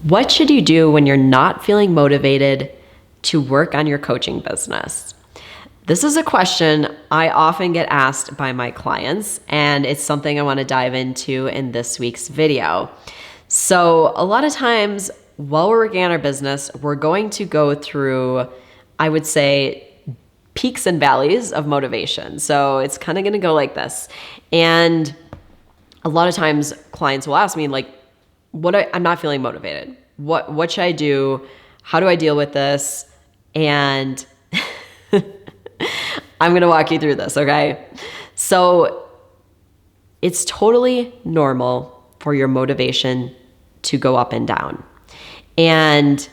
What should you do when you're not feeling motivated to work on your coaching business? This is a question I often get asked by my clients, and it's something I want to dive into in this week's video. So a lot of times while we're working on our business, we're going to go through, I would say, peaks and valleys of motivation. So it's kind of going to go like this. And a lot of times clients will ask me like, I'm not feeling motivated. What should I do? How do I deal with this? And I'm going to walk you through this, okay? So it's totally normal for your motivation to go up and down. And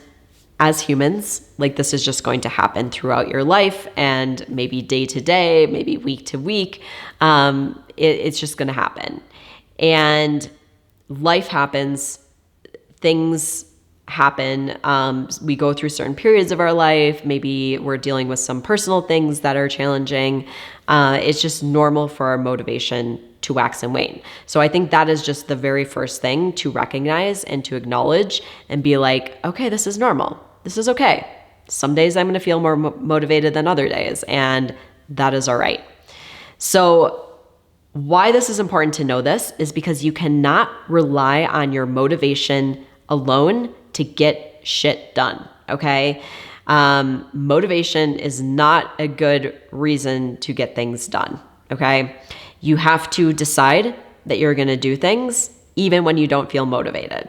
as humans, like this is just going to happen throughout your life and maybe day to day, maybe week to week. It's just going to happen. And life happens, things happen. We go through certain periods of our life. Maybe we're dealing with some personal things that are challenging. It's just normal for our motivation to wax and wane. So I think that is just the very first thing to recognize and to acknowledge and be like, okay, this is normal. This is okay. Some days I'm going to feel more motivated than other days, and that is all right. So why this is important to know this is because you cannot rely on your motivation alone to get shit done, okay? Motivation is not a good reason to get things done, okay? You have to decide that you're gonna do things even when you don't feel motivated.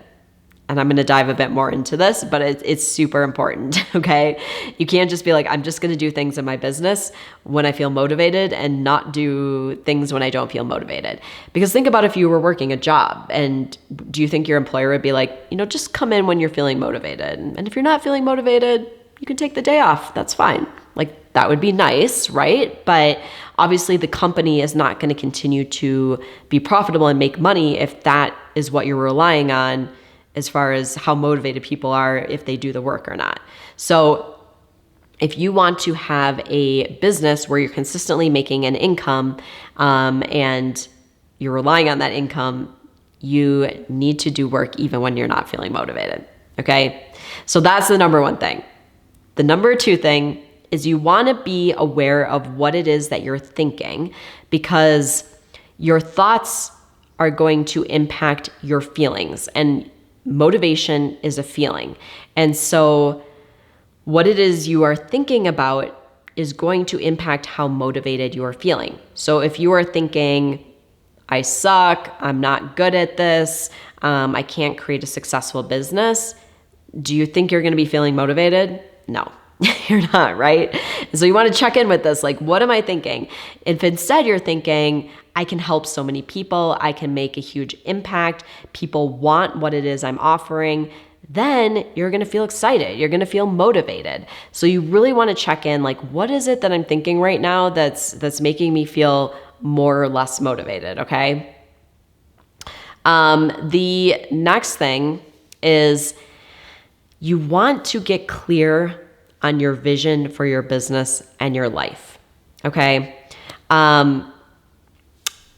And I'm gonna dive a bit more into this, but it's super important, okay? You can't just be like, I'm just gonna do things in my business when I feel motivated and not do things when I don't feel motivated. Because think about if you were working a job, and do you think your employer would be like, just come in when you're feeling motivated? And if you're not feeling motivated, you can take the day off, that's fine. Like that would be nice, right? But obviously the company is not gonna continue to be profitable and make money if that is what you're relying on as far as how motivated people are if they do the work or not. So if you want to have a business where you're consistently making an income and you're relying on that income, you need to do work even when you're not feeling motivated, okay? So that's the number one thing. The number two thing is you want to be aware of what it is that you're thinking, because your thoughts are going to impact your feelings, and motivation is a feeling. And so what it is you are thinking about is going to impact how motivated you are feeling. So if you are thinking, I suck, I'm not good at this, I can't create a successful business, do you think you're going to be feeling motivated? No. You're not, right? So you want to check in with this, like, what am I thinking? If instead you're thinking, I can help so many people, I can make a huge impact, people want what it is I'm offering, then you're going to feel excited. You're going to feel motivated. So you really want to check in, like, what is it that I'm thinking right now that's making me feel more or less motivated, okay? The next thing is you want to get clear on your vision for your business and your life, okay?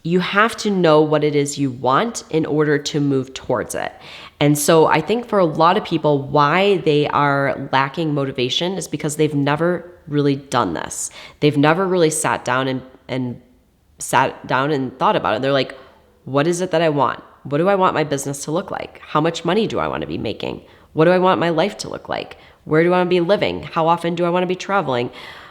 You have to know what it is you want in order to move towards it. And so I think for a lot of people, why they are lacking motivation is because they've never really done this. They've never really sat down and thought about it. They're like, what is it that I want? What do I want my business to look like? How much money do I want to be making? What do I want my life to look like? Where do I want to be living? How often do I want to be traveling?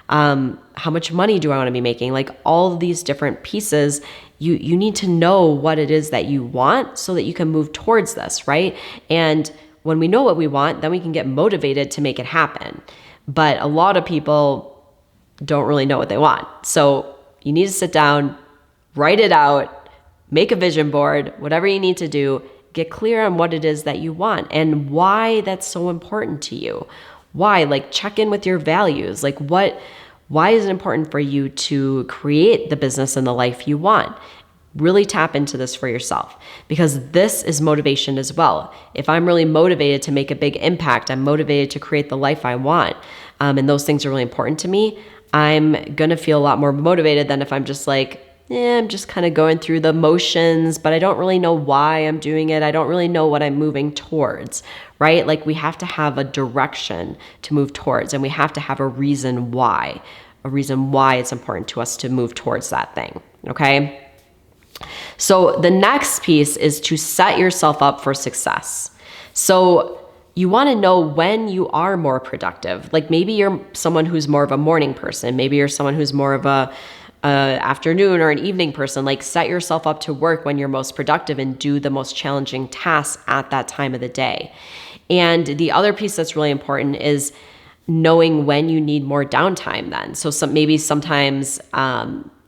How much money do I want to be making? Like all of these different pieces, you need to know what it is that you want so that you can move towards this, right? And when we know what we want, then we can get motivated to make it happen. But a lot of people don't really know what they want. So you need to sit down, write it out, make a vision board, whatever you need to do. Get clear on what it is that you want and why that's so important to you. Why? Like, check in with your values. Like, why is it important for you to create the business and the life you want? Really tap into this for yourself, because this is motivation as well. If I'm really motivated to make a big impact, I'm motivated to create the life I want, and those things are really important to me, I'm going to feel a lot more motivated than if I'm just like, I'm just kind of going through the motions, but I don't really know why I'm doing it. I don't really know what I'm moving towards, right? Like we have to have a direction to move towards, and we have to have a reason why it's important to us to move towards that thing, okay? So the next piece is to set yourself up for success. So you want to know when you are more productive. Like maybe you're someone who's more of a morning person. Maybe you're someone who's more of a afternoon or an evening person. Like set yourself up to work when you're most productive and do the most challenging tasks at that time of the day. And the other piece that's really important is knowing when you need more downtime then. So maybe sometimes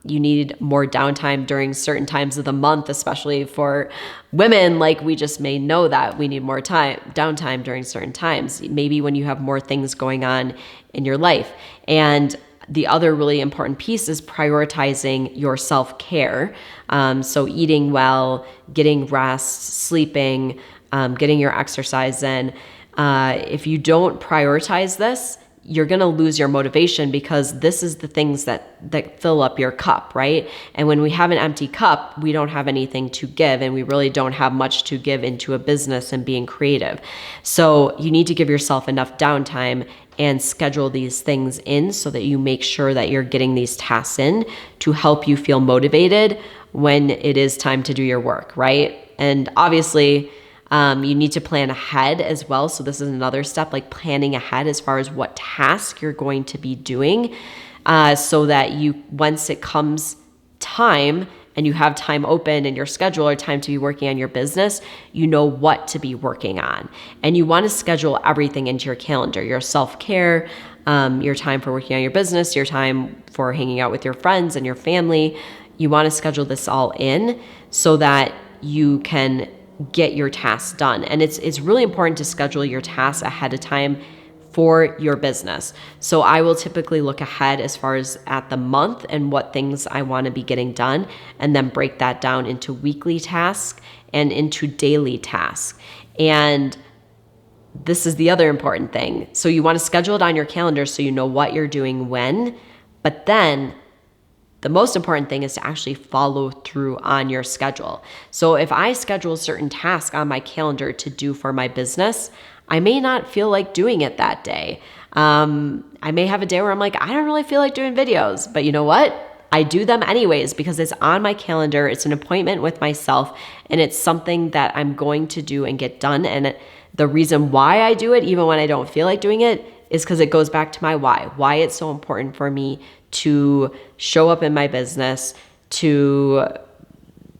you need more downtime during certain times of the month, especially for women. Like we just may know that we need more downtime during certain times, maybe when you have more things going on in your life. And the other really important piece is prioritizing your self-care. So eating well, getting rest, sleeping, getting your exercise in. If you don't prioritize this, you're going to lose your motivation, because this is the things that fill up your cup, right? And when we have an empty cup, we don't have anything to give, and we really don't have much to give into a business and being creative. So you need to give yourself enough downtime and schedule these things in so that you make sure that you're getting these tasks in to help you feel motivated when it is time to do your work, right? And obviously, you need to plan ahead as well. So this is another step, like planning ahead as far as what task you're going to be doing, so that once it comes time and you have time open in your schedule or time to be working on your business, you know what to be working on. And you want to schedule everything into your calendar, your self-care, your time for working on your business, your time for hanging out with your friends and your family. You want to schedule this all in so that you can get your tasks done. And it's really important to schedule your tasks ahead of time for your business. So I will typically look ahead as far as at the month and what things I want to be getting done, and then break that down into weekly tasks and into daily tasks. And this is the other important thing. So you want to schedule it on your calendar so you know what you're doing when, but then the most important thing is to actually follow through on your schedule. So if I schedule a certain task on my calendar to do for my business, I may not feel like doing it that day. I may have a day where I'm like, I don't really feel like doing videos, but you know what? I do them anyways because it's on my calendar. It's an appointment with myself, and it's something that I'm going to do and get done. And the reason why I do it, even when I don't feel like doing it, is because it goes back to my why it's so important for me to show up in my business, to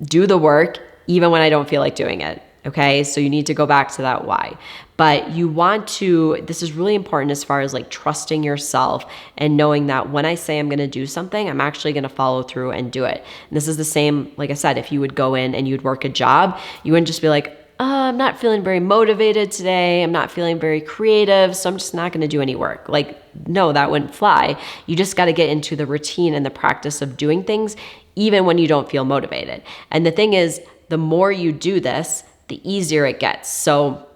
do the work, even when I don't feel like doing it. Okay. So you need to go back to that why. But this is really important as far as like trusting yourself and knowing that when I say I'm going to do something, I'm actually going to follow through and do it. And this is the same, like I said, if you would go in and you'd work a job, you wouldn't just be like, I'm not feeling very motivated today. I'm not feeling very creative, so I'm just not going to do any work. Like, no, that wouldn't fly. You just got to get into the routine and the practice of doing things, even when you don't feel motivated. And the thing is, the more you do this, the easier it gets. So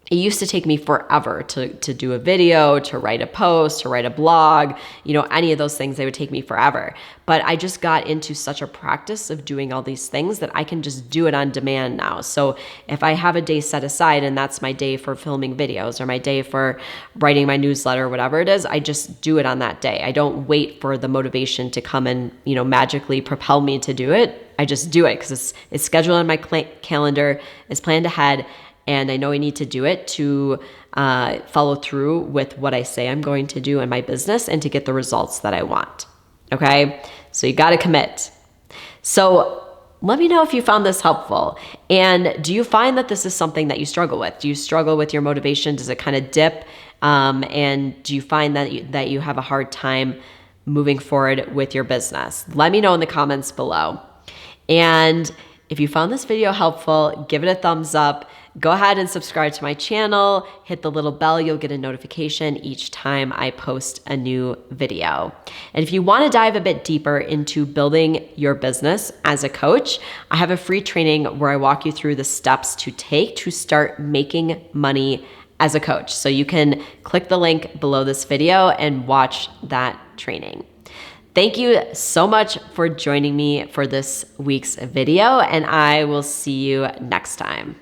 it used to take me forever to do a video, to write a post, to write a blog, any of those things, they would take me forever. But I just got into such a practice of doing all these things that I can just do it on demand now. So if I have a day set aside and that's my day for filming videos or my day for writing my newsletter, whatever it is, I just do it on that day. I don't wait for the motivation to come and, magically propel me to do it. I just do it because it's scheduled on my calendar, it's planned ahead, and I know I need to do it to follow through with what I say I'm going to do in my business and to get the results that I want. Okay? So you got to commit. So let me know if you found this helpful. And do you find that this is something that you struggle with? Do you struggle with your motivation? Does it kind of dip? And do you find that you have a hard time moving forward with your business? Let me know in the comments below. And if you found this video helpful, give it a thumbs up. Go ahead and subscribe to my channel. Hit the little bell. You'll get a notification each time I post a new video. And if you want to dive a bit deeper into building your business as a coach, I have a free training where I walk you through the steps to take to start making money as a coach. So you can click the link below this video and watch that training. thank you so much for joining me for this week's video, and I will see you next time.